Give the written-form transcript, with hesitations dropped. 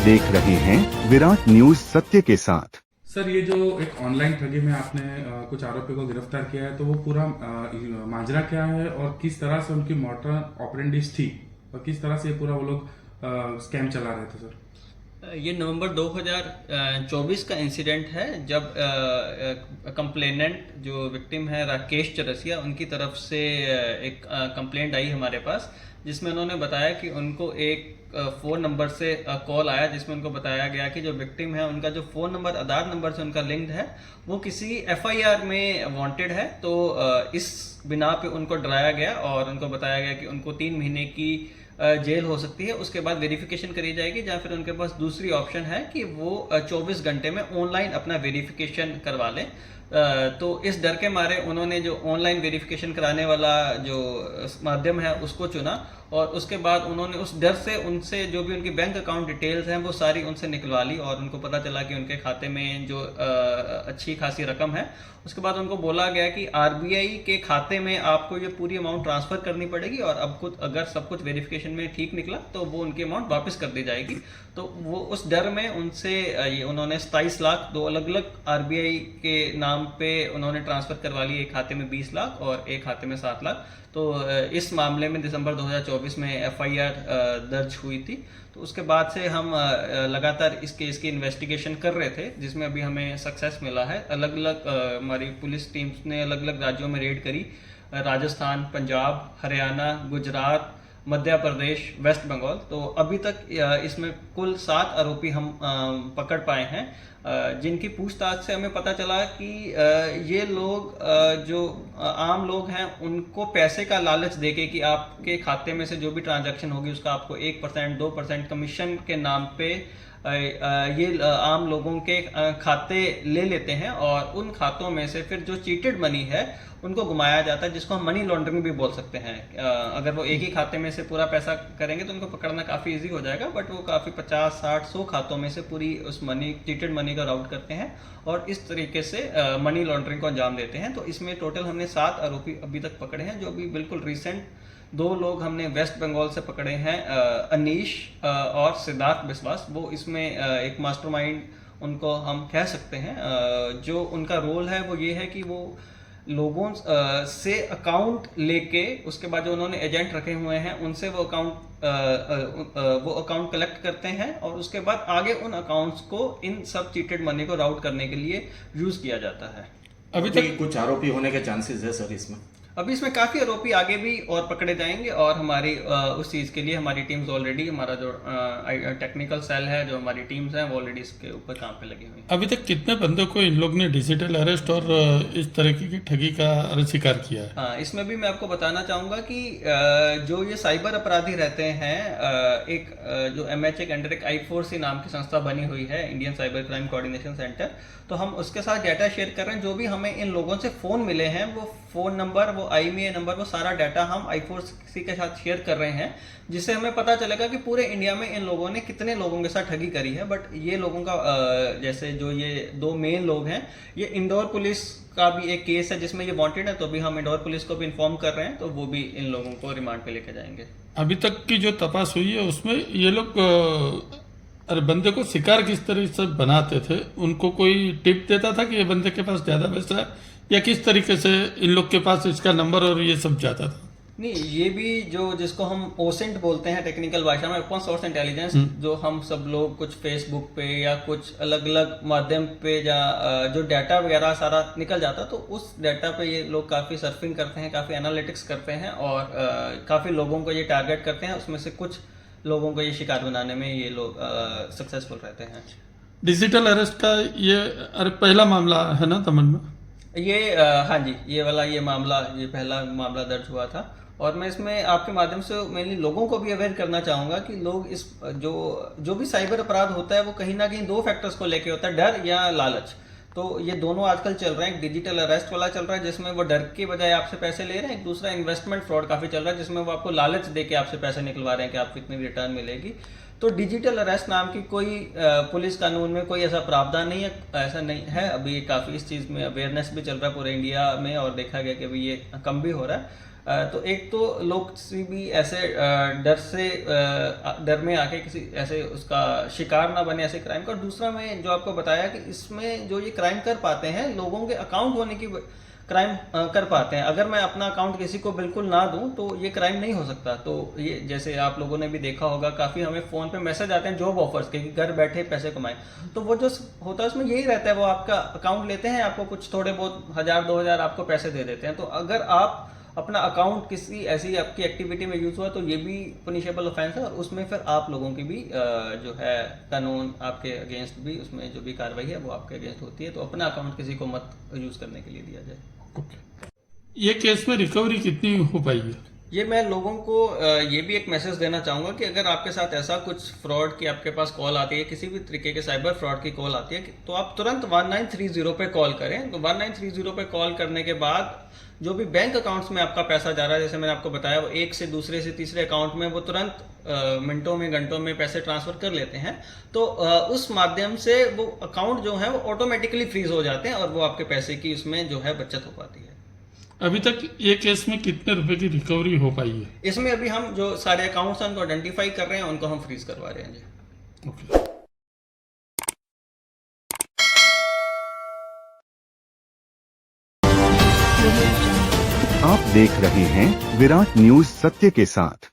देख रहे हैं विराट न्यूज सत्य के साथ। सर, ये जो एक ऑनलाइन ठगी में आपने कुछ आरोपियों को गिरफ्तार किया है, तो वो पूरा माजरा क्या है और किस तरह से उनकी मोटर ऑपरेंडिस थी और किस तरह से ये पूरा वो लोग स्कैम चला रहे थे सर? ये नवंबर 2024 का इंसिडेंट है, जब कंप्लेनेंट जो विक्टिम है राकेश चरसिया, उनकी तरफ से एक कंप्लेंट आई हमारे पास, जिसमें उन्होंने बताया कि उनको एक फ़ोन नंबर से कॉल आया, जिसमें उनको बताया गया कि जो विक्टिम है उनका जो फ़ोन नंबर आधार नंबर से उनका लिंक्ड है वो किसी एफआईआर में वांटेड है। तो इस बिना पे उनको डराया गया और उनको बताया गया कि उनको 3 महीने की जेल हो सकती है, उसके बाद वेरिफिकेशन करी जाएगी, या फिर उनके पास दूसरी ऑप्शन है कि वो 24 घंटे में ऑनलाइन अपना वेरिफिकेशन करवा लें। तो इस डर के मारे उन्होंने जो ऑनलाइन वेरिफिकेशन कराने वाला जो माध्यम है उसको चुना, और उसके बाद उन्होंने उस डर से उनसे जो भी उनकी बैंक अकाउंट डिटेल्स हैं वो सारी उनसे निकलवा ली, और उनको पता चला कि उनके खाते में जो अच्छी खासी रकम है। उसके बाद उनको बोला गया कि आरबीआई के खाते में आपको ये पूरी अमाउंट ट्रांसफर करनी पड़ेगी, और अब कुछ अगर सब कुछ वेरिफिकेशन में ठीक निकला तो वो उनकी अमाउंट वापस कर दी जाएगी। तो वो उस डर में उनसे ये उन्होंने 27 लाख 2 अलग अलग आरबीआई के नाम पे उन्होंने ट्रांसफर करवा ली, एक खाते में 20 लाख और एक खाते में 7 लाख। तो इस मामले में दिसंबर 2024 में एफआईआर दर्ज हुई थी। तो उसके बाद से हम लगातार इस केस की इन्वेस्टिगेशन कर रहे थे, जिसमें अभी हमें सक्सेस मिला है। अलग अलग हमारी पुलिस टीम्स ने अलग अलग राज्यों में रेड करी, राजस्थान, पंजाब, हरियाणा, गुजरात, मध्य प्रदेश, वेस्ट बंगाल। तो अभी तक इसमें कुल 7 आरोपी हम पकड़ पाए हैं, जिनकी पूछताछ से हमें पता चला कि ये लोग जो आम लोग हैं उनको पैसे का लालच देके कि आपके खाते में से जो भी ट्रांजैक्शन होगी उसका आपको 1% 2% कमीशन के नाम पे ये आम लोगों के खाते ले लेते हैं, और उन खातों में से फिर जो चीटेड मनी है उनको घुमाया जाता है, जिसको हम मनी लॉन्ड्रिंग भी बोल सकते हैं। अगर वो एक ही खाते में से पूरा पैसा करेंगे तो उनको पकड़ना काफ़ी इजी हो जाएगा, बट वो काफ़ी 50, 60, 100 खातों में से पूरी उस मनी, चीटेड मनी का राउट करते हैं और इस तरीके से मनी लॉन्ड्रिंग को अंजाम देते हैं। तो इसमें टोटल हमने 7 आरोपी अभी तक पकड़े हैं, जो अभी बिल्कुल रिसेंट 2 लोग हमने वेस्ट बंगाल से पकड़े हैं, अनीश और सिद्धार्थ विश्वास। वो इसमें एक मास्टरमाइंड उनको हम कह सकते हैं। जो उनका रोल है वो ये है कि वो लोगों से अकाउंट लेके, उसके बाद जो उन्होंने एजेंट रखे हुए हैं उनसे वो अकाउंट कलेक्ट करते हैं, और उसके बाद आगे उन अकाउंट्स को इन सब चीटेड मनी को राउट करने के लिए यूज किया जाता है। अभी तक कुछ आरोपी होने के चांसेस है सर इसमें? अभी इसमें काफ़ी आरोपी आगे भी और पकड़े जाएंगे, और हमारी उस चीज़ के लिए हमारी टीम्स ऑलरेडी, हमारा जो टेक्निकल सेल है, जो हमारी टीम्स हैं वो ऑलरेडी इसके ऊपर काम पे लगी हुई हैं। अभी तक कितने बंदों को इन लोग ने डिजिटल अरेस्ट और इस तरीके की ठगी का शिकार किया है? हाँ, इसमें भी मैं आपको बताना चाहूँगा कि जो ये साइबर अपराधी रहते हैं, एक जो MHA के अंडर एक I4C नाम की संस्था बनी हुई है, Indian cyber crime coordination centre, तो हम उसके साथ डाटा शेयर कर रहे हैं। जो भी हमें इन लोगों से फ़ोन मिले हैं, वो फ़ोन नंबर, वो IMEI नंबर, वो सारा डाटा हम I4C के साथ शेयर कर रहे हैं, जिससे हमें पता चलेगा कि पूरे इंडिया में इन लोगों ने कितने लोगों के साथ ठगी करी है। बट ये लोगों का जैसे जो ये 2 मेन लोग हैं, ये इंदौर पुलिस का भी एक केस है जिसमें ये वांटेड है, तो भी हम इंदौर पुलिस को भी इन्फॉर्म कर रहे हैं, तो वो भी इन लोगों को रिमांड पे लेके जाएंगे। अभी तक की जो तपास हुई है उसमें ये लोग अरे बंदे को शिकार किस तरह से बनाते थे? उनको कोई टिप देता था कि ये बंदे के पास ज्यादा पैसा है, या किस तरीके से इन लोग के पास इसका नंबर और ये सब जाता था? नहीं, ये भी जो जिसको हम ओसेंट बोलते हैं टेक्निकल भाषा में, ओपन सोर्स इंटेलिजेंस, जो हम सब लोग कुछ फेसबुक पे या कुछ अलग अलग माध्यम पे या जो डाटा वगैरह सारा निकल जाता, तो उस डाटा पे ये लोग काफ़ी सर्फिंग करते हैं, काफ़ी एनालिटिक्स करते हैं, और काफ़ी लोगों को ये टारगेट करते हैं। उसमें से कुछ लोगों को ये शिकार बनाने में ये लोग सक्सेसफुल रहते हैं। डिजिटल अरेस्ट का ये पहला मामला है ना तमन में? ये हाँ जी, ये वाला ये पहला मामला दर्ज हुआ था, और मैं इसमें आपके माध्यम से मेनली लोगों को भी अवेयर करना चाहूँगा कि लोग इस जो भी साइबर अपराध होता है वो कहीं ना कहीं 2 फैक्टर्स को लेके होता है, डर या लालच। तो ये दोनों आजकल चल रहे हैं। एक डिजिटल अरेस्ट वाला चल रहा है जिसमें वो डर के बजाय आपसे पैसे ले रहे हैं, एक दूसरा इन्वेस्टमेंट फ्रॉड काफ़ी चल रहा है जिसमें वो आपको लालच दे के आपसे पैसे निकलवा रहे हैं कि आपको इतनी रिटर्न मिलेगी। तो डिजिटल अरेस्ट नाम की कोई पुलिस कानून में कोई ऐसा प्रावधान नहीं है, ऐसा नहीं है। अभी काफ़ी इस चीज़ में अवेयरनेस भी चल रहा है पूरे इंडिया में, और देखा गया कि अभी ये कम भी हो रहा है। तो एक तो लोग किसी भी ऐसे डर में आके किसी ऐसे उसका शिकार ना बने ऐसे क्राइम का। और दूसरा मैं जो आपको बताया कि इसमें जो ये क्राइम कर पाते हैं, लोगों के अकाउंट होने की क्राइम कर पाते हैं। अगर मैं अपना अकाउंट किसी को बिल्कुल ना दूं तो ये क्राइम नहीं हो सकता। तो ये जैसे आप लोगों ने भी देखा होगा, काफ़ी हमें फ़ोन पे मैसेज आते हैं जॉब ऑफर्स के कि घर बैठे पैसे कमाएं। तो वो जो होता है उसमें यही रहता है, वो आपका अकाउंट लेते हैं, आपको कुछ थोड़े बहुत 1000-2000 आपको पैसे दे देते हैं। तो अगर आप अपना अकाउंट किसी ऐसी आपकी एक्टिविटी में यूज़ हुआ तो ये भी पनिशेबल ऑफेंस है, और उसमें फिर आप लोगों की भी जो है कानून आपके अगेंस्ट भी, उसमें जो भी कार्रवाई है वो आपके अगेंस्ट होती है। तो अपना अकाउंट किसी को मत यूज़ करने के लिए दिया जाए। ये केस में रिकवरी कितनी हो पाई है? ये मैं लोगों को ये भी एक मैसेज देना चाहूँगा कि अगर आपके साथ ऐसा कुछ फ्रॉड की आपके पास कॉल आती है, किसी भी तरीके के साइबर फ्रॉड की कॉल आती है, तो आप तुरंत 1930 पे कॉल करें। तो 1930 पे कॉल करने के बाद जो भी बैंक अकाउंट्स में आपका पैसा जा रहा है, जैसे मैंने आपको बताया, वो एक से दूसरे से तीसरे अकाउंट में वो तुरंत मिनटों में घंटों में पैसे ट्रांसफर कर लेते हैं। तो उस माध्यम से वो अकाउंट जो है वो ऑटोमेटिकली फ्रीज हो जाते हैं और वो आपके पैसे की उसमें जो है बचत हो पाती है। अभी तक ये केस में कितने रुपए की रिकवरी हो पाई है? इसमें अभी हम जो सारे अकाउंट्स हैं उनको आइडेंटिफाई कर रहे हैं, उनको हम फ्रीज करवा रहे हैं जी। ओके। आप देख रहे हैं विराट न्यूज सत्य के साथ।